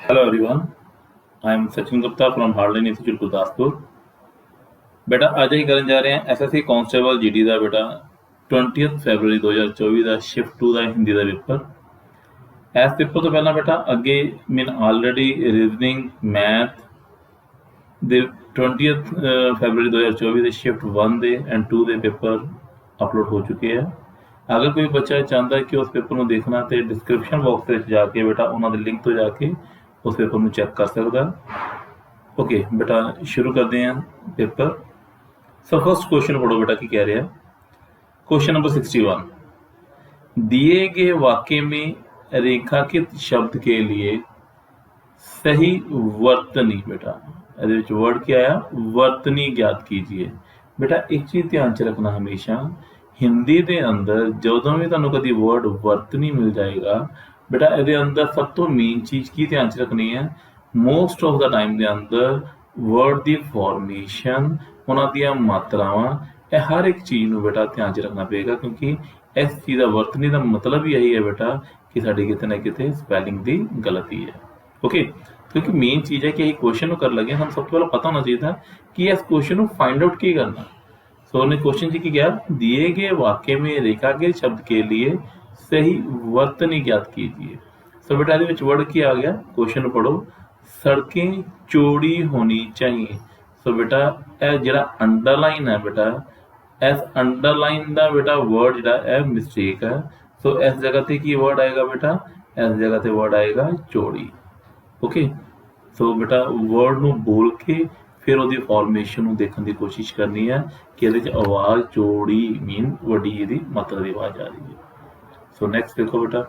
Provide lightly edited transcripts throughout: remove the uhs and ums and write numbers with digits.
Hello everyone, I am Sachin Gupta from Hardline Institute Gurdaspur. बेटा आज ही करन जा रहे हैं एसएससी कांस्टेबल जीडी ਦਾ बेटा 20 फरवरी 2024 ਦਾ शिफ्ट 2 ਦਾ ਹਿੰਦੀ ਦਾ ਪੇਪਰ। ਇਸ ਪੇਪਰ ਤੋਂ ਪਹਿਲਾਂ बेटा ਅੱਗੇ ਮੈਂ ਆਲਰੇਡੀ ਰੀਜ਼ਨਿੰਗ ਮੈਥ ਦੇ 20 फरवरी 2024 ਦੇ शिफ्ट 1 ਦੇ ਐਂਡ 2 ਦੇ ਪੇਪਰ ਅਪਲੋਡ ਹੋ ਚੁੱਕੇ ਆ। ਅਗਰ ਕੋਈ ਬੱਚਾ ਚਾਹੁੰਦਾ ਕਿ ਉਸ ਪੇਪਰ ਨੂੰ ਦੇਖਣਾ ਤੇ ਡਿਸਕ੍ਰਿਪਸ਼ਨ ਬਾਕਸ ਵਿੱਚ ਜਾ ਕੇ बेटा ਉਹਨਾਂ ਦੇ ਲਿੰਕ ਤੋਂ ਜਾ ਕੇ उस पेपर में चेक कर सकता। ओके बेटा शुरू करते हैं पेपर। सो फर्स्ट क्वेश्चन पढ़ो बेटा की कह रहे हैं। क्वेश्चन नंबर 61, दिए गए वाक्य में रेखांकित शब्द के लिए सही वर्तनी बेटा वर्ड क्या आया वर्तनी ज्ञात कीजिए। बेटा एक चीज ध्यान च रखना हमेशा हिंदी के अंदर जदों भी तुहानूं कदी वर्ड वर्तनी मिल जाएगा बेटा ये अंदर सब तो मेन चीज़ की ध्यान च रखनी है मोस्ट ऑफ द टाइम के अंदर वर्ड की फॉर्मेशन उन्होंने मात्रावां यह हर एक चीज़ में बेटा ध्यान च रखना पेगा क्योंकि इस चीज़ का वर्तनी का मतलब यही है बेटा कि साड़ी कितने ना कितने स्पैलिंग की गलती है। ओके क्योंकि मेन चीज़ है कि क्वेश्चन कर लगे हम सब तो पहले पता होना चाहिए कि इस क्वेश्चन को फाइंड आउट की करना। सो उन्हें क्वेश्चन जी की क्या दिए गए वाक्य में रेखा के शब्द के लिए सही वर्तनी ज्ञात कीजिए। सो बेटा ये वर्ड की आ गया क्वेश्चन पढ़ो सड़कें चौड़ी होनी चाहिए। सो बेटा यह जो अंडरलाइन है बेटा इस अंडरलाइन का बेटा वर्ड जो मिसटेक है। सो इस जगह पे की वर्ड आएगा बेटा इस जगह पे वर्ड आएगा चौड़ी। ओके सो बेटा वर्ड को बोल के फिर वो फॉर्मेशन देखने की कोशिश करनी है कि ये आवाज़ चौड़ी मीन वड्डी ये मात्रा की आवाज़ आ रही है। सो नेक्स्ट देखो बेटा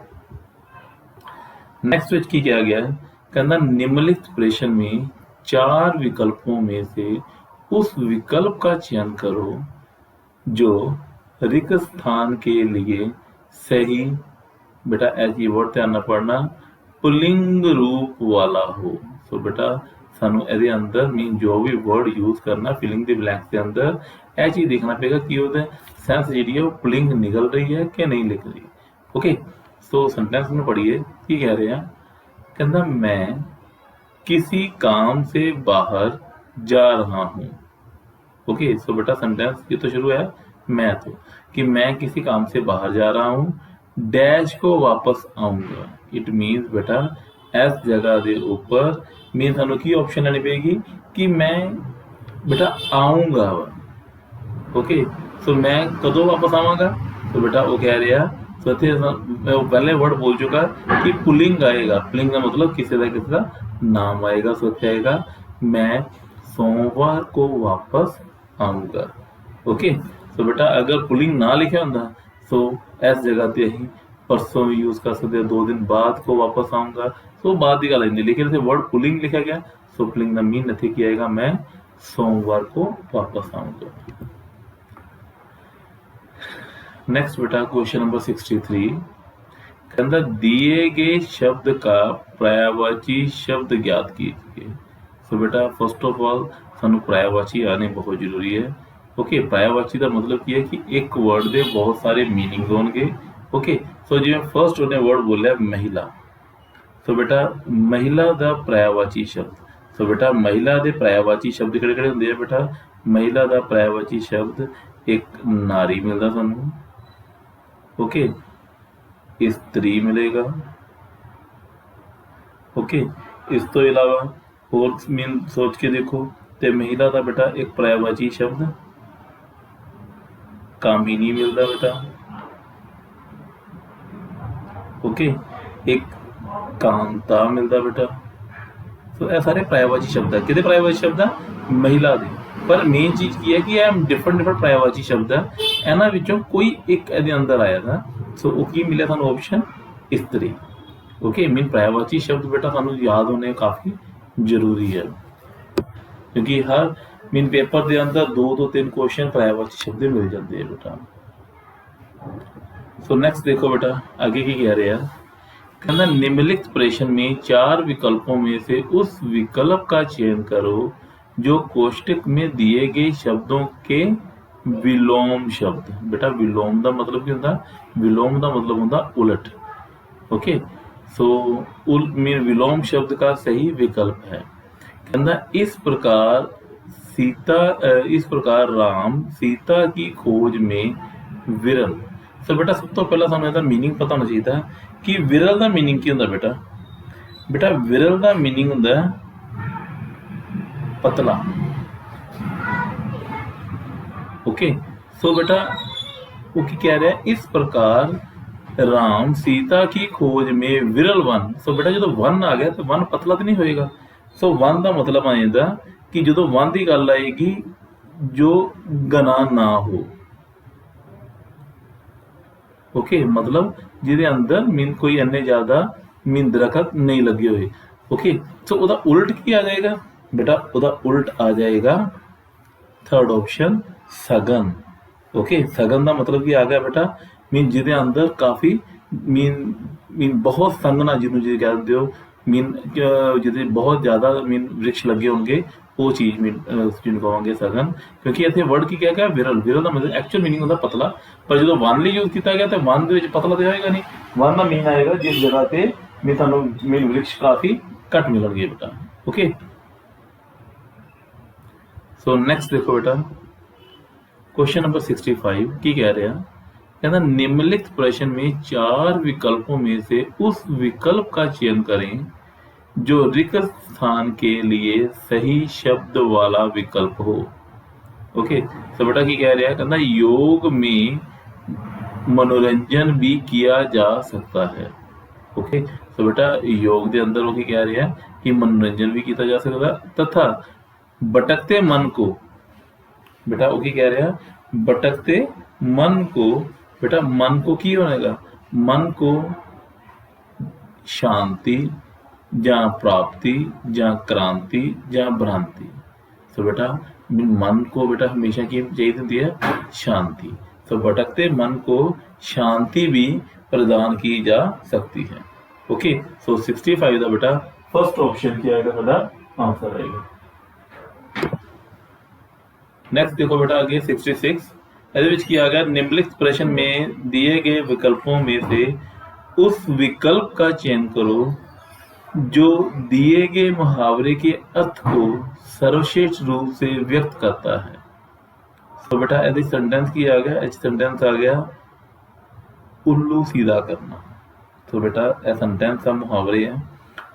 नेक्स्ट विच की क्या गया है कहना निम्नलिखित प्रश्न में 4 विकल्पों में से उस विकल्प का चयन करो जो रिक्त स्थान के लिए सही बेटा ऐसी वर्ड ध्यान पढ़ना पुल्लिंग रूप वाला हो। सो बेटा सानू ये अंदर मीन जो भी वर्ड यूज करना फिलिंग द ब्लैंक के अंदर यह चीज़ देखना पेगा कि वो सेंस जी है वो पुल्लिंग निकल रही है कि नहीं लिख रही। ओके सो सेंटेंस में पढ़िए की कह रहे हैं कहना मैं किसी काम से बाहर जा रहा हूँ। ओके सो बेटा सेंटेंस ये तो शुरू है मैं तो कि मैं किसी काम से बाहर जा रहा हूँ डैश को वापस आऊँगा। इट मीन्स बेटा इस जगह के ऊपर मीन सानू की ऑप्शन लेनी पेगी कि मैं बेटा आऊँगा। ओके सो मैं कदों वापस आवागा तो बेटा वो कह रहा तो पहले वर्ड बोल चुका कि पुलिंग आएगा। पुलिंग का मतलब किसी का नाम आएगा। सो क्या आएगा मैं सोमवार को वापस आऊँगा। ओके सो बेटा अगर पुलिंग ना लिखा होंगे सो इस जगह पे अं परसों भी यूज़ कर सकते 2 दिन बाद को वापस आऊँगा। सो बाद की गल आती लेकिन इतने वर्ड पुलिंग लिखा गया। सो पुलिंग का मीन इतने की आएगा मैं सोमवार को वापस आऊँगा। नेक्स्ट बेटा क्वेश्चन नंबर 63 कहता दिए गए शब्द का पर्यायवाची शब्द ज्ञात कीजिए। सो बेटा फर्स्ट ऑफ ऑल सानू पर्यायवाची आने बहुत जरूरी है। ओके पर्यायवाची का मतलब की है कि एक वर्ड के बहुत सारे मीनिंग होंगे। ओके सो जिवें फर्स्ट उन्हें वर्ड बोलिया महिला। सो बेटा महिला का पर्यायवाची शब्द सो बेटा महिला के पर्यायवाची शब्द किहड़े होंदे आ बेटा महिला का पर्यायवाची शब्द एक नारी मिलता सानू। ओके स्त्री मिलेगा। ओके इस तो इलावा और मीन सोच के देखो तो महिला का बेटा एक पर्यायवाची शब्द कामिनी मिलता बेटा। ओके एक कांता मिलता बेटा। तो यह सारे पर्यायवाची शब्द है कि पर्यायवाची शब्द है महिला के पर मेन चीज़ की है कि यह डिफरेंट डिफरेंट पर्यायवाची शब्द है इन्हां विचों कोई एक ये अंदर आया था। सो वो की मिले सानू ऑप्शन स्त्री। ओके मीन पर्यायवाची शब्द बेटा सानू याद होने काफ़ी जरूरी है क्योंकि हर मीन पेपर के अंदर 2 तो 3 क्वेश्चन पर्यायवाची शब्द मिल जाते हैं बेटा। सो नेक्स्ट देखो बेटा आगे की कह रहे हैं कहना निम्नलिखित प्रश्न में 4 विकल्पों में से उस विकल्प का चयन करो जो कोष्टक में दिए गए शब्दों के विलोम शब्द। बेटा विलोम का मतलब की होंदा विलोम का मतलब होंदा उलट। ओके सो उल मीन विलोम शब्द का सही विकल्प है। कहना इस प्रकार इस प्रकार राम सीता की खोज में विरल। सो बेटा सब तो पहला सानू इसदा मीनिंग पता होना चाहिए कि विरल का मीनिंग की होंदा बेटा। बेटा विरल का मीनिंग होंदा पतला। ओके, सो बेटा वो की कह रहा है, इस प्रकार राम सीता की खोज में विरल वन। सो बेटा जो वन आ गया तो वन पतला तो नहीं होएगा। सो वन का मतलब आ जाता कि जो वन की गल आएगी जो गना ना हो। ओके, मतलब जिहदे अंदर मीन कोई इन्ने ज्यादा मीन दरखत नहीं लगे हुए। ओके, सो उसदा उल्ट की आ जाएगा बेटा, उसदा उल्ट आ जाएगा थर्ड ऑप्शन सघन। ओके, सघन का मतलब की आ गया बेटा मीन जिहदे अंदर काफ़ी मीन मीन बहुत संघना जिन्हों जी कह दो मीन जिहदे बहुत ज़्यादा मीन वृक्ष लगे होंगे वो चीज़ मीन जिन्होंने कहोगे सघन। क्योंकि इतने वर्ड की क्या गया विरल। विरल का मतलब एक्चुअल मीनिंग होता पतला, पर जो वन लिए यूज किया गया तो वन के पतला तो आएगा नहीं। वन का मीन आएगा जिस जगह पे मीन थानू मीन वृक्ष काफ़ी घट मिलणगे बेटा। ओके, सो नेक्स्ट देखो बेटा क्वेश्चन नंबर 65 की कह रहा है। कहना निम्नलिखित प्रश्न में 4 विकल्पों में से उस विकल्प का चयन करें जो रिक्त स्थान के लिए सही शब्द वाला विकल्प हो। ओके, तो बेटा की कह रहा है, कहना योग में मनोरंजन भी किया जा सकता है। ओके, तो बेटा योग के अंदर वो की कह रहा है कि मनोरंजन भी किया जा सकता है तथा भटकते मन को बेटा वो की कह रहा है भटकते मन को बेटा मन को की होनेगा मन को शांति या प्राप्ति या क्रांति या भ्रांति। तो बेटा मन को बेटा हमेशा की चाहिए होती है शांति। तो भटकते मन को शांति भी प्रदान की जा सकती है। ओके, सो 65 का बेटा फर्स्ट ऑप्शन क्या आएगा बेटा आंसर आएगा। नेक्स्ट देखो बेटा आगे 66 किया गया निम्नलिखित प्रश्न में दिए गए विकल्पों में से उस विकल्प का चयन करो जो दिए गए मुहावरे के अर्थ को सर्वश्रेष्ठ रूप से व्यक्त करता है। तो बेटा यदि सेंटेंस की आ गया सेंटेंस आ गया उल्लू सीधा करना। तो बेटा यह सेंटेंस का मुहावरे है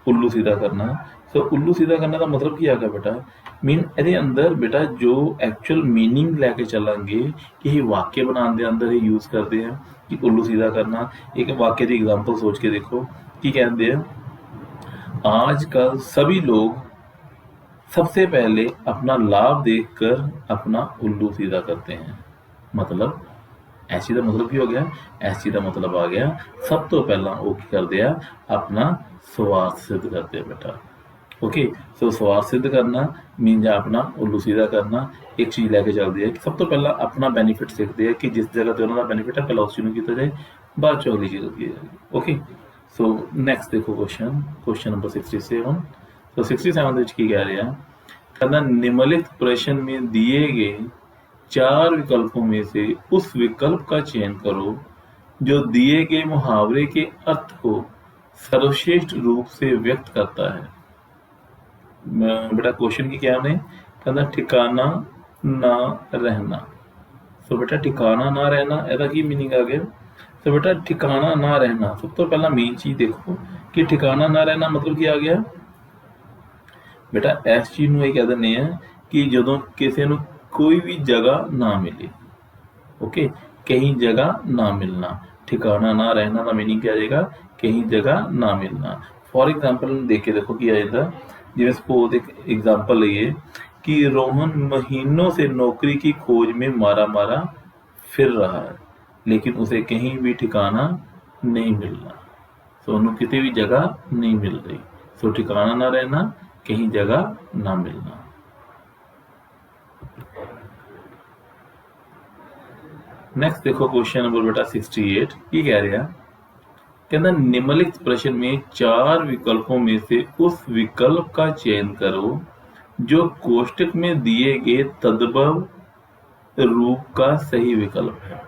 उल्लू सीधा करना। सो उल्लू सीधा करने का मतलब की आ गया बेटा मीन ये अंदर बेटा जो एक्चुअल मीनिंग लैके चलेंगे कि वाक्य बनाने के अंदर ही यूज करते हैं कि उल्लू सीधा करना। एक वाक्य की एग्जांपल सोच के देखो कि कहते हैं आजकल सभी लोग सबसे पहले अपना लाभ देखकर अपना उल्लू सीधा करते हैं। मतलब ऐसी का मतलब की हो गया ऐसी का मतलब आ गया सब तो पहला वो की करते हैं अपना स्वार्थ सिद्ध करते हैं बेटा। ओके, सो स्वार्थ सिद्ध करना मीन या अपना उल्लू सीधा करना एक चीज़ लैके चलती है कि सब तो पहला अपना बेनीफिट सीखते हैं कि जिस जगह पर उन्होंने बेनीफिट है पहला उस चीज़ किया जाए बाद चो अगली चीज़ की जाएगी। ओके, सो नेक्स्ट देखो क्वेश्चन नंबर 67। तो 67 की कह रहा है कहना निम्नलिखित प्रश्न में दिए गए 4 विकल्पों में से उस विकल्प का चयन करो जो दिए गए मुहावरे के अर्थ को सर्वश्रेष्ठ रूप से व्यक्त करता है। बेटा क्वेश्चन की क्या है कहना ठिकाना ना रहना। तो बेटा ठिकाना ना रहना ऐसा की मीनिंग आ गया। तो बेटा ठिकाना ना रहना सब तो पहला मेन चीज देखो कि ठिकाना ना रहना मतलब की आ गया बेटा इस चीज में कह दें कि जो किसी को कोई भी जगह ना मिले। ओके, कहीं जगह ना मिलना ठिकाना ना रहना का मीनिंग क्या आ जाएगा कहीं जगह ना मिलना। फॉर एग्जाम्पल देख के देखो कि आ जाता जिਵੇਂ सपोज एक एग्जाम्पल लीए कि रोहन महीनों से नौकरी की खोज में मारा मारा फिर रहा है लेकिन उसे कहीं भी ठिकाना नहीं मिल रहा। सो उन्हें किसी भी जगह नहीं मिल रही। सो ठिकाना ना रहना कहीं जगह ना मिलना। नेक्स्ट देखो क्वेश्चन नंबर बेटा 68 की कह रहा कहना निम्नलिखित प्रश्न में 4 विकल्पों में से उस विकल्प का चयन करो जो कोष्टक में दिए गए तद्भव रूप का सही विकल्प है।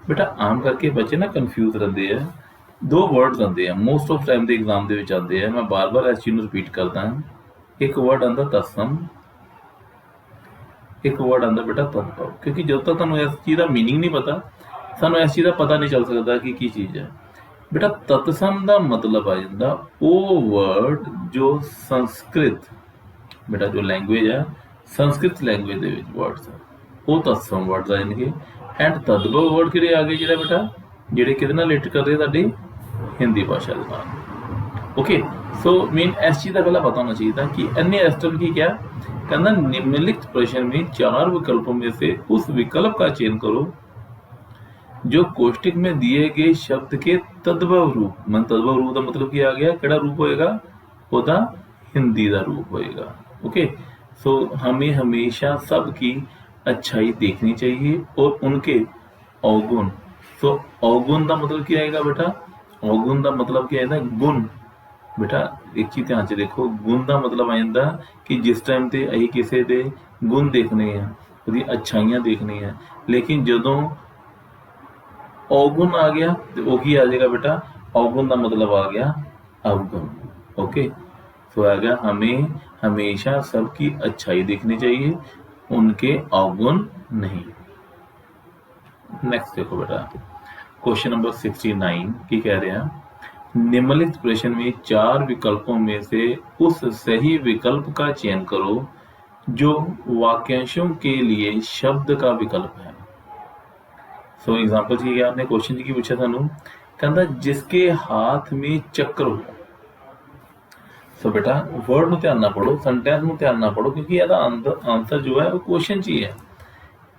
बेटा आम करके बच्चे ना कंफ्यूज रहते हैं दो वर्ड्स आते हैं मोस्ट ऑफ टाइम के एग्जाम के आते हैं, मैं बार बार इस चीज़ को रिपीट करता हाँ। एक वर्ड आता तत्सम, एक वर्ड आता बेटा तद्भव, क्योंकि जब तक तुहानूं इस चीज़ का मीनिंग नहीं पता, सानूं इस चीज़ का पता नहीं चल सकता कि की चीज़ है। बेटा तत्सम का मतलब आ जाता वो वर्ड जो संस्कृत, बेटा जो लैंगुएज है संस्कृत लैंगुएज के वर्ड्स है वो तत्सम वर्ड्स आ जाएंगे। एंड तद्भव वर्ड किहड़े आ गए जिहड़े बेटा जिहड़े किहदे नाल रिलेट कर रहे साडी हिंदी भाषा के नाल। ओके, सो मीन इस चीज़ का पहला पता होना चाहिए था कि अन्य एस्टम की क्या कहना, निम्नलिखित प्रश्न में 4 विकल्पों में से उस विकल्प का चयन करो जो कोष्ठक में दिए गए शब्द के तद्भव रूप, मन तद्भव रूप का मतलब क्या आ गया, केड़ा रूप होएगा, ओदा हिंदी का रूप होएगा। ओके, सो हमें हमेशा सबकी अच्छाई देखनी चाहिए और उनके अवगुण, सो अवगुण का मतलब क्या आएगा बेटा, अवगुण का मतलब क्या है, गुण। बेटा एक चीज़ ध्यान से देखो, गुण का मतलब आ जाता कि जिस टाइम ते असीं किसी के गुण देखने हैं, उसकी अच्छाइयां देखनी है, लेकिन जदों अवगुण आ गया तो वो की आ जाएगा बेटा, अवगुण का मतलब आ गया अवगुण। ओके, तो आ गया हमें हमेशा सबकी अच्छाई देखनी चाहिए, उनके अवगुण नहीं। नेक्स्ट देखो बेटा क्वेश्चन नंबर 69 की कह रहे हैं, निम्नलिखित प्रश्न में 4 विकल्पों में से उस सही विकल्प का चयन करो जो वाक्यांशों के लिए शब्द का विकल्प है। सो एग्जाम्पल की आपने क्वेश्चन की पूछा थानू, कहता जिसके हाथ में चक्र हो। सो बेटा वर्ड में ध्यान ना पढ़ो, सेंटेंस में ध्यान ना पढ़ो, क्योंकि यदा आंसर जो है वो क्वेश्चन च ही है।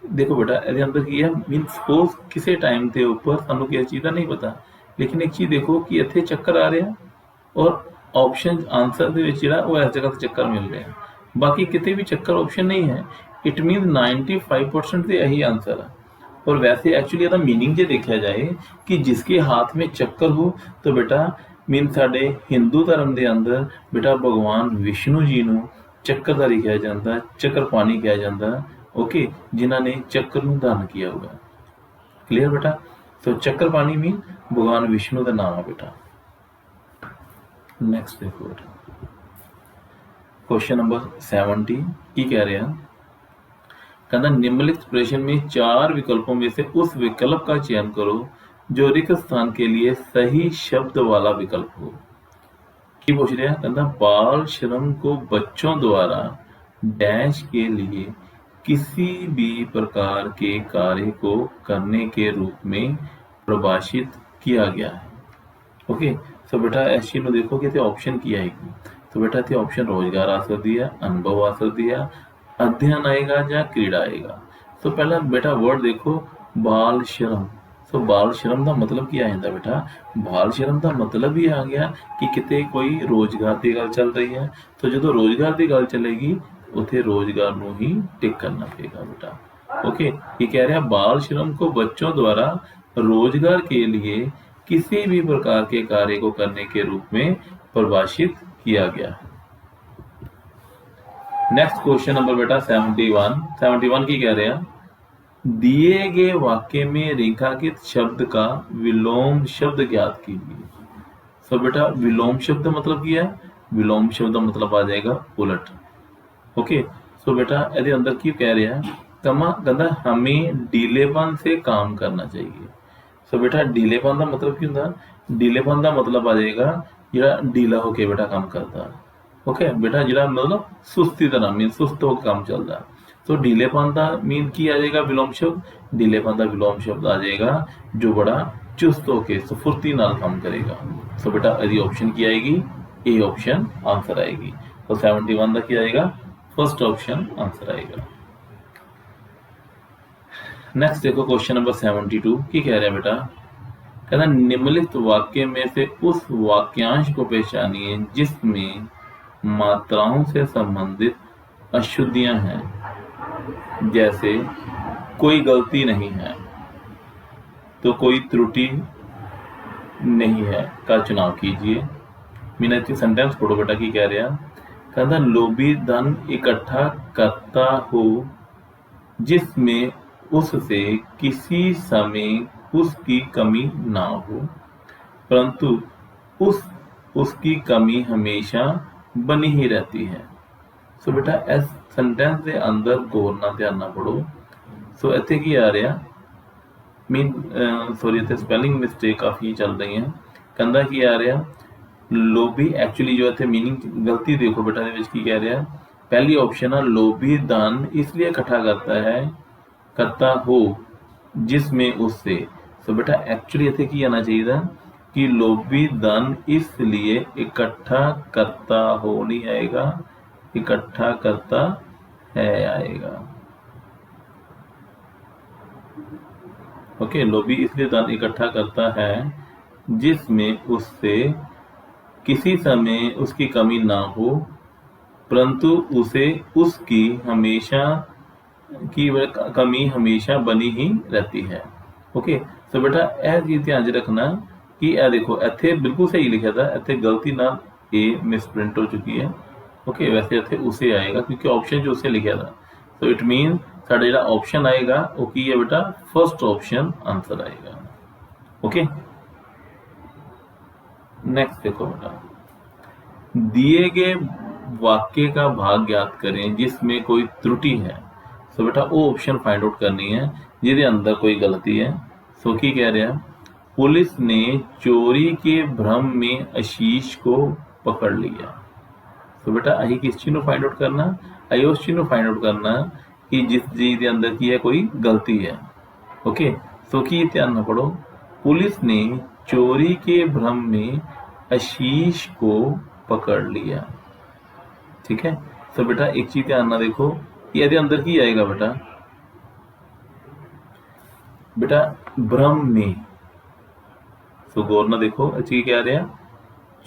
देखो बेटा ये अंदर की है, मीन सपोज किसी टाइम के उपर सानू किसी चीज़ का नहीं पता, लेकिन एक चीज़ देखो कि इत्थे चक्कर आ रहा और ऑप्शन आंसर के इस जगह से चक्कर मिल रहे हैं, बाकी कितने भी चक्कर ऑप्शन नहीं है। इट मीन 95% से यही आंसर है। और वैसे एक्चुअली ਇਹਦਾ मीनिंग जे देखा जाए कि जिसके हाथ में चक्कर हो, तो बेटा मीन साडे हिंदू धर्म के अंदर बेटा भगवान विष्णु जी को चक्रधारी कहा जाता है, चक्रपाणी कहा जाता है। ओके, जिन्हों ने चक्र को धारण किया हुआ है। क्लियर बेटा, तो चक्रपाणी मीन भगवान विष्णु का नाम है बेटा। नेक्स्ट देखो बेटा क्वेश्चन नंबर 70 की कह रहे हैं, कहना निम्नलिखित प्रश्न में 4 विकल्पों में से उस विकल्प का चयन करो जो रिक्त स्थान के लिए सही शब्द वाला विकल्प हो। की पूछ रहे हैं, कहना बाल श्रम को बच्चों द्वारा डैश के लिए किसी भी प्रकार के कार्य को करने के रूप में परिभाषित किया गया है। ओके, सो बेटा इस चीज़ को देखो कि ऑप्शन की आएगी, तो बेटा इतने ऑप्शन रोजगार आ सकती है, अनुभव आ सकती है, अध्ययन आएगा या क्रीड़ा आएगा। तो पहला बेटा वर्ड देखो बाल श्रम। सो बाल श्रम का मतलब क्या आता बेटा, बाल श्रम का मतलब ही आ गया कि कितने कोई रोजगार की गल चल रही है, तो जो रोजगार की गल चलेगी उसे रोजगार को ही टिक करना पड़ेगा बेटा। ओके, ये कह रहा बाल श्रम को बच्चों द्वारा रोजगार के लिए किसी भी प्रकार के कार्य को करने के रूप में परिभाषित किया गया है। नेक्स्ट क्वेश्चन नंबर बेटा 71 की कह रहे हैं, दिए गए वाक्य में रेखांकित शब्द का विलोम शब्द ज्ञात कीजिए। सो बेटा विलोम शब्द मतलब क्या है, विलोम शब्द मतलब आ जाएगा उलट। ओके, सो बेटा ये अंदर की कह रहे हैं, कहता हमें ढीलेपन से काम करना चाहिए। सो बेटा ढीलेपन का मतलब की होंगे, ढीलेपन का मतलब आ जाएगा जो ढीला होके बेटा काम करता है। ओके बेटा जो मतलब सुस्ती तरह मीन सुस्त होकर काम चलता है, तो ढीलेपन का मीन की आ जाएगा विलोम शब्द, ढीलेपन का विलोम शब्द आ जाएगा जो बड़ा चुस्त होके फुर्ती नाल काम करेगा। सो बेटा यदि ऑप्शन की आएगी, ए ऑप्शन आंसर आएगी। तो 71 का क्या आएगा, फर्स्ट ऑप्शन आंसर आएगा। नेक्स्ट देखो क्वेश्चन नंबर 72 की कह रहे हैं बेटा, कहना निम्नलिखित वाक्य में से उस वाक्यांश को पहचानिए जिसमें मात्राओं से संबंधित अशुद्धियां हैं, जैसे कोई गलती नहीं है तो कोई त्रुटि नहीं है का चुनाव कीजिए। मीना सेंटेंस पढ़ो बेटा की कह रहे हैं, कहता लोभी धन इकट्ठा करता हो जिसमें उससे किसी समय उसकी कमी ना हो, परंतु उसकी कमी हमेशा बनी ही रहती है। सो बेटा इस सेंटेंस के अंदर गौर नाल ध्यान नाल पढ़ो। सो इत्थे की आ रहा सॉरी इत्थे स्पैलिंग मिसटेक काफ़ी चल रही है। कहता की आ रहा लोभी एक्चुअली जो इत्थे मीनिंग गलती देखो बेटा इहदे विच की कह रहा। पहली ऑप्शन है लोभी धन इसलिए इकट्ठा करता हो जिसमें उससे। सो बेटा एक्चुअली इत्थे की आना चाहिए कि लोभी धन इसलिए इकट्ठा करता हो नहीं आएगा, इकट्ठा करता है आएगा। ओके, लोभी इसलिए धन इकट्ठा करता है जिसमें उससे किसी समय उसकी कमी ना हो, परंतु उसे उसकी कमी हमेशा बनी ही रहती है। ओके, सो बेटा यह चीज़ ध्यान रखना कि यह देखो इत्थे बिल्कुल सही लिखा था, इत्थे गलती ना ए मिसप्रिंट हो चुकी है। ओके, वैसे इत्थे उसे आएगा क्योंकि ऑप्शन जो उसे लिखा था। सो इट मीन साडा जिहड़ा ऑप्शन आएगा वो की है बेटा फर्स्ट ऑप्शन आंसर आएगा। ओके, नेक्स्ट देखो बेटा, दिए गए वाक्य का भाग ज्ञात करें जिसमें कोई त्रुटि है। सो बेटा वो ऑप्शन फाइंड आउट करनी है जिहदे अंदर कोई गलती है। सो की कह रहा, पुलिस ने चोरी के भ्रम में आशीष को पकड़ लिया। सो बेटा अही किस चीज़ को फाइंड आउट करना, अही उस चीज़ को फाइंड आउट करना कि जिस चीज़ के अंदर की है कोई गलती है। ओके, सो की ध्यान ना पढ़ो, पुलिस ने चोरी के भ्रम में आशीष को पकड़ लिया। ठीक है, सो बेटा एक चीज ध्यान ना देखो कि ये अंदर की आएगा बेटा भ्रम में। सो गौर ना देखो अच्छी क्या रहा,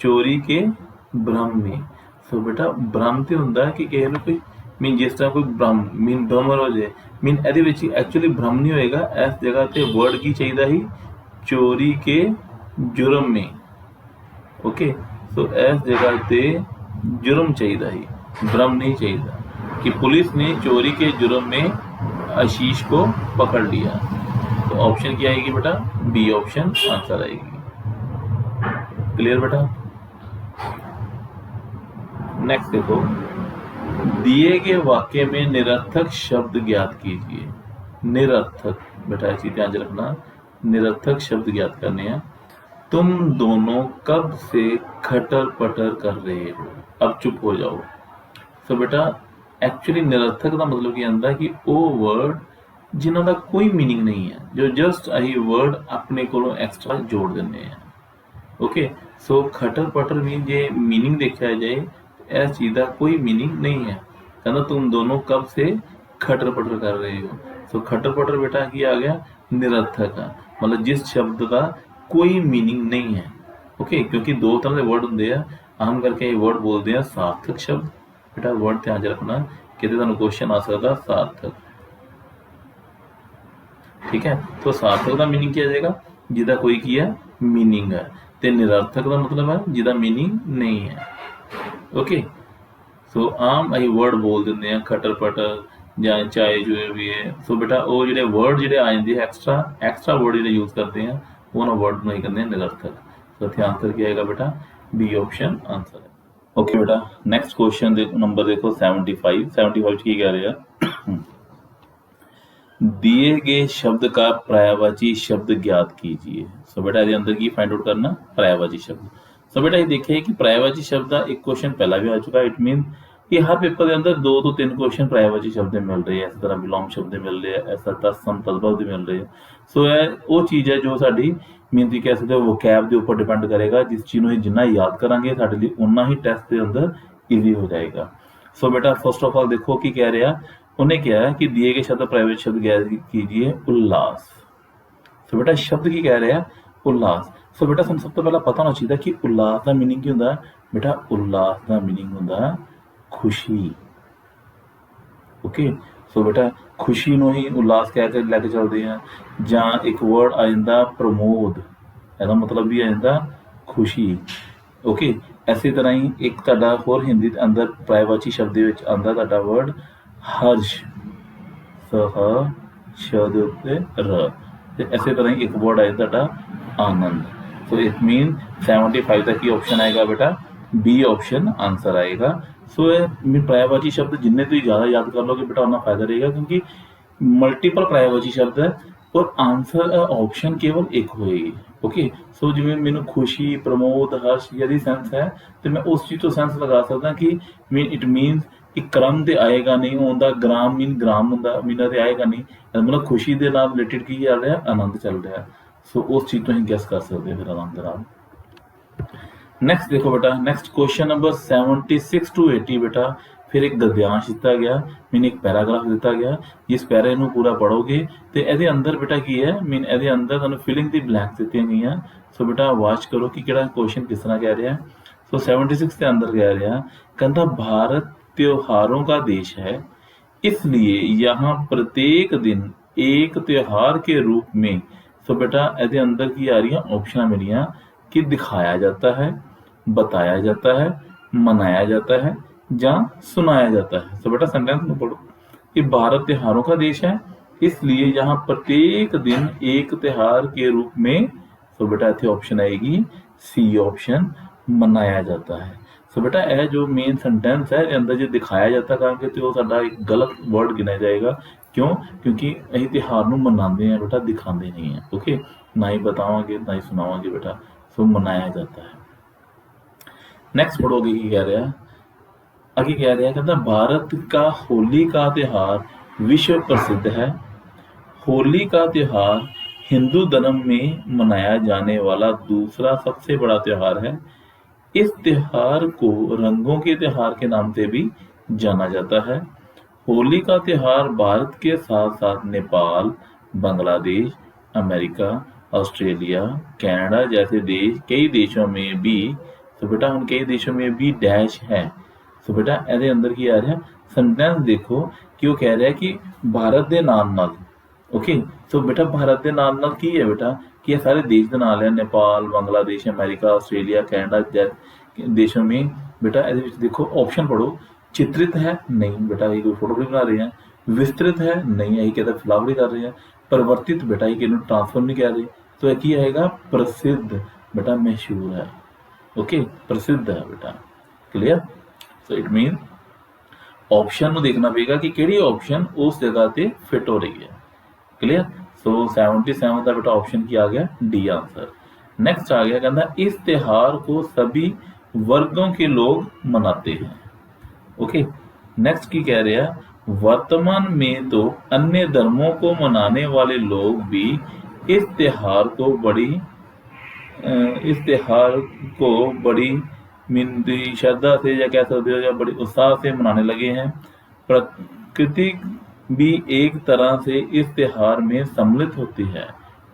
चोरी के भ्रम में। सो बेटा भ्रम तो होंगे कि किसी कोई मीन जिस तरह कोई भ्रम मीन भ्रमर हो जाए, मीन ये एक्चुअली भ्रम नहीं होएगा। इस जगह पे वर्ड की चाहिए ही चोरी के जुर्म में। ओके, सो इस जगह पे जुर्म चाहिए ही, भ्रम नहीं चाहिए कि पुलिस ने चोरी के जुर्म में आशीष को पकड़ लिया। तो ऑप्शन क्या आएगी बेटा, बी ऑप्शन आंसर आएगी। क्लियर बेटा। नेक्स्ट देखो, दिए गए वाक्य में निरर्थक शब्द ज्ञात कीजिए। निरर्थक बेटा चीज ध्यान रखना, निरर्थक शब्द ज्ञात करने हैं। तुम दोनों कब से खटर पटर कर रहे हो, अब चुप हो जाओ। सो बेटा एक्चुअली निरर्थक का मतलब की आंदा कि वो वर्ड जिन्हों का कोई मीनिंग नहीं है, जो जस्ट अही वर्ड अपने को एक्स्ट्रा जोड़ देने हैं। ओके, सो खटर पटर मीन जे मीनिंग देखा जाए इस चीज़ का कोई मीनिंग नहीं है। कहना तुम दोनों कब से खटर पटर कर रहे हो। सो खटर पटर बेटा की आ गया निरर्थक है, मतलब जिस शब्द का कोई मीनिंग नहीं है। ओके, क्योंकि दो तरह के वर्ड होंगे हैं, आम करके ये वर्ड बोलते हैं सार्थक शब्द। बेटा वर्ड ध्यान रखना कि क्वेश्चन आ सकता सार्थक। ठीक है, तो सार्थक का मीनिंग क्या जाएगा, जिदा कोई की है मीनिंग है, तो निरर्थक का मतलब है जिदा मीनिंग नहीं है। ओके, सो आम अही वर्ड बोल देंगे हैं खटर पटर या चाहे जो भी है। सो बेटा वो जो वर्ड जो आ जाते हैं एक्स्ट्रा वर्ड जो यूज करते हैं उन्होंने वर्ड नहीं करते हैं निरर्थक। तो आंसर क्या आएगा बेटा, बी ऑप्शन आंसर है। ओके बेटा, नेक्स्ट क्वेश्चन नंबर देखो 75 की कह रहे हैं, दिए गए शब्द का पर्यायवाची शब्द ज्ञात कीजिए। सो बेटा ये अंदर की फाइंड आउट करना पर्यायवाची शब्द। सो बेटा ये देखिए कि पर्यायवाची शब्द का एक क्वेश्चन पहला भी आ चुका है। इट मीन कि हर पेपर के अंदर 2 तो 3 क्वेश्चन पर्यायवाची शब्द मिल रहे हैं, इस तरह विलोम शब्द मिल रहे हैं, ऐसा तत्सम तद्भव मिल रहे हैं। सो वो चीज़ है जो साड़ी मीन कह सकते हो वोकैब के उपर डिपेंड करेगा। जिस चीज़ को जिन्ना याद करांगे साढ़े लिए उन्ना ही टेस्ट के अंदर ईजी हो जाएगा। सो बेटा फर्स्ट ऑफ ऑल देखो कि कह रहा, उन्हें क्या है कि दिए गए शब्द प्राइवेट शब्द ज्ञात कीजिए उल्लास। सो बेटा शब्द की कह रहे हैं उल्लास। सो बेटा तुम सब तो पहला पता होना चाहिए कि उल्लास का मीनिंग की होंगे। बेटा उल्लास का मीनिंग होंगे खुशी। ओके, सो बेटा खुशी नो ही उल्लास कह के लैके चलते हैं। ਜਾਂ एक वर्ड आ जाता प्रमोद, ਇਹਦਾ मतलब भी आ जाता खुशी। ओके, इसी तरह ही एक ਤੁਹਾਡਾ होर हिंदी के अंदर पर्यायवाची शब्द ਵਿੱਚ ਆਉਂਦਾ ਤੁਹਾਡਾ वर्ड हर्ष, सह शब्द र। इसी तरह ही एक वर्ड आ जाता आनंद। तो इट मीन 75 तक ही ऑप्शन आएगा बेटा, बी ऑप्शन आंसर आएगा। सो पर्यायवाची शब्द जिन्ने तुम ज़्यादा याद कर लोगे बेटा उतना फायदा रहेगा, क्योंकि मल्टीपल पर्यायवाची शब्द है और आंसर ऑप्शन केवल एक होएगी। ओके, सो जिवें मैनू खुशी, प्रमोद, हर्ष यदि सेंस है तो मैं उस चीज़ तो सेंस लगा सकता कि इट मीनस कि क्रम ते आएगा नहीं होंदा, ग्राम मीन ग्राम होंदा मीना ते आएगा नहीं, मतलब खुशी दे नाल रिलेटेड की चल रहा, आनंद चल रहा। सो उस चीज़ तो हम गैस कर सकते फिर आनंद नाल। नेक्स्ट देखो बेटा, नेक्स्ट क्वेश्चन नंबर 76 टू 80 बेटा फिर एक गद्यांश दिता गया, मीन एक पैराग्राफ दिता गया, जिस पैरे नूं पूरा पढ़ोगे तो ये अंदर बेटा की है, मीन ये अंदर तुहानूं फिलिंग दी ब्लैंक्स दित्तियां गईयां। सो बेटा वाच करो कि किहड़ा क्वेश्चन किस तरह कह रहा है। सो 76 के अंदर कह रहा कहता भारत त्योहारों का देश है, इसलिए यहाँ प्रत्येक दिन एक त्योहार के रूप में, सो बेटा ये अंदर की आ रही ऑप्शन मेरिया कि दिखाया जाता है, बताया जाता है, मनाया जाता है या सुनाया जाता है। सो बेटा सेंटेंस में पढ़ो कि भारत त्योहारों का देश है, इसलिए यहाँ प्रत्येक दिन एक त्योहार के रूप में, सो बेटा इतने ऑप्शन आएगी सी ऑप्शन, मनाया जाता है। सो बेटा यह जो मेन सेंटेंस है अंदर जो दिखाया जाता कहेंगे तो साडा एक गलत वर्ड गिना जाएगा। क्यों? क्योंकि अं त्योहार नूं मनाते हैं बेटा, दिखाते नहीं है। ओके, ना ही बतावांगे ना ही सुनावांगे बेटा, सो मनाया जाता है। नेक्स्ट पढ़ोगे की कह रहा है, आगे कह रहा है कहता भारत का होली का त्यौहार विश्व प्रसिद्ध है। होली का त्यौहार हिंदू धर्म में मनाया जाने वाला दूसरा सबसे बड़ा त्यौहार है। इस त्यौहार को रंगों के त्यौहार के नाम से भी जाना जाता है। होली का त्यौहार भारत के साथ साथ Nepal, Bangladesh, America, Australia, Canada जैसे देश कई देशों में भी, तो बेटा उन कई देशों में भी डैश है। तो बेटा ये अंदर की आ रहा है सेंटेंस देखो कि वो कह रहा है कि भारत के नाम नाल। ओके, तो बेटा भारत के नाम नाल की है बेटा कि ये सारे देश के नाम है, Nepal, Bangladesh, America, Australia, Canada जैसे देशों में। बेटा ये देखो ऑप्शन पढ़ो, चित्रित है नहीं बेटा ये कोई फोटो बना रहे हैं, विस्तृत है नहीं यही कहते फिलावरी कर रहे हैं, परिवर्तित बेटा ये कि ट्रांसफर नहीं कह रहे, तो यह आएगा प्रसिद्ध बेटा, मशहूर है। ओके, प्रसिद्ध है बेटा, clear. So it mean option को देखना पड़ेगा कि केड़ी ऑप्शन उस जगह पे फिट हो रही है, क्लियर। सो 77 का बेटा ऑप्शन की आ गया डी आंसर। नेक्स्ट आ गया कहता इस त्योहार को सभी वर्गों के लोग मनाते हैं। ओके, नेक्स्ट की कह रहा है वर्तमान में तो अन्य धर्मों को मनाने वाले लोग भी इस त्योहार को बड़ी मिंदी श्रद्धा से या कह सकते हो या बड़ी उत्साह से मनाने लगे हैं। प्रकृति भी एक तरह से इस त्योहार में सम्मिलित होती है।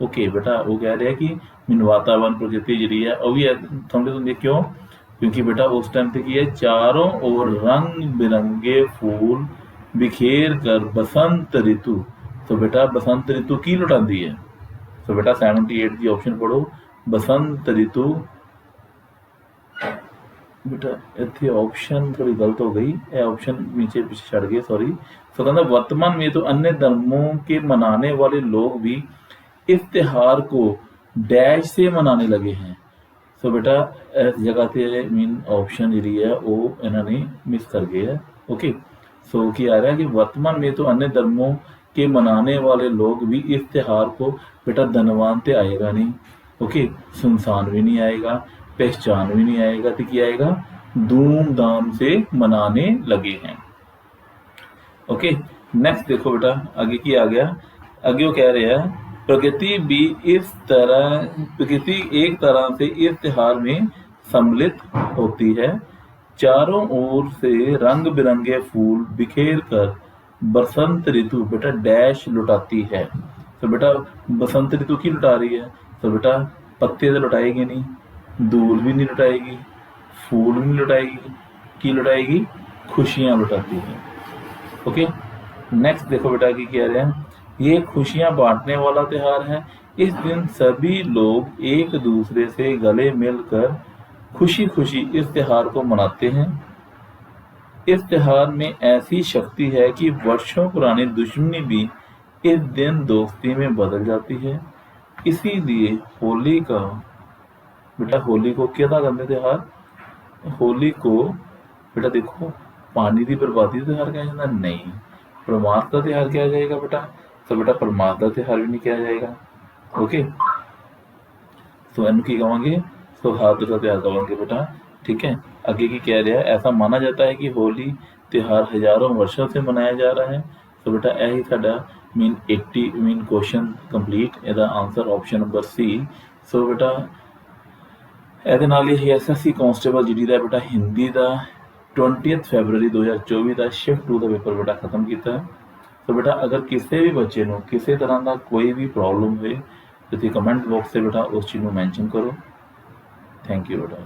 ओके बेटा वो कह रहे हैं कि मीन वातावरण प्रकृति जी है वो भी सम्मिलित होती है। क्यों? क्योंकि बेटा उस टाइम पे है चारों ओर रंग बिरंगे फूल बिखेर कर बसंत ऋतु, तो बेटा बसंत ऋतु की लुटाती है। तो बेटा 78 की ऑप्शन पढ़ो, बसंत ऋतु। बेटा इतने ऑप्शन थोड़ी गलत हो गई, ऑप्शन नीचे पीछे छड़ गए, सॉरी। तो कहना वर्तमान में तो अन्य धर्मों के मनाने वाले लोग भी इस त्योहार को डैश से मनाने लगे हैं। सो बेटा इस जगह से मीन ऑप्शन जी है वो इन्होंने मिस कर गए है। ओके, सो क्या आ रहा है कि वर्तमान में तो अन्य धर्मों के मनाने वाले लोग भी इस त्योहार को बेटा धनवान ते आएगा नहीं, ओके, सुनसान भी नहीं आएगा, पहचान भी नहीं आएगा, तो क्या आएगा धूमधाम से मनाने लगे हैं। ओके, नेक्स्ट देखो बेटा आगे की आ गया, आगे वो कह रहे हैं प्रकृति एक तरह से इस त्योहार में सम्मिलित होती है। चारों ओर से रंग बिरंगे फूल बिखेर कर बसंत ऋतु बेटा डैश लुटाती है। तो बेटा बसंत ऋतु की लुटा रही है, तो बेटा पत्ते तो लुटाएगी नहीं, धूल भी नहीं लुटाएगी, फूल भी नहीं लुटाएगी, की लुटाएगी खुशियां लुटाती है। ओके, नेक्स्ट देखो बेटा की कह रहे हैं ये खुशियां बांटने वाला त्योहार है। इस दिन सभी लोग एक दूसरे से गले मिलकर खुशी खुशी इस त्योहार को मनाते हैं। इस त्योहार में ऐसी शक्ति है कि वर्षों पुरानी दुश्मनी भी इस दिन दोस्ती में बदल जाती है। इसीलिए होली का बेटा होली को क्या करते त्यौहार, होली को बेटा देखो पानी की बर्बादी का त्यौहार कहा जाता नहीं, परमार्थ का त्यौहार कहा जाएगा बेटा। तो बेटा परमार्थ का त्यौहार भी नहीं कहा जाएगा। ओके तो इनू की कहेंगे सौहार्द का त्यौहार कहेंगे बेटा। ठीक है अगे की कह रहा है, ऐसा माना जाता है कि होली त्यौहार हजारों वर्षों से मनाया जा रहा है। तो बेटा यही साडा मीन 80 मीन क्वेश्चन कंप्लीट, ਇਹਦਾ आंसर ऑप्शन नंबर सी। सो बेटा ਇਹਦੇ ਨਾਲ ਹੀ SSC ਕਾਂਸਟੇਬਲ ਜਿਹੜੀ ਦਾ बेटा हिंदी का 20 फरवरी 2024 का शिफ्ट 2 का पेपर बेटा खत्म किया। तो बेटा अगर किसी भी बच्चे को किसी तरह का कोई भी प्रॉब्लम हो तो कमेंट बॉक्स से बेटा उस चीज़ को मैंशन करो। थैंक यू बेटा।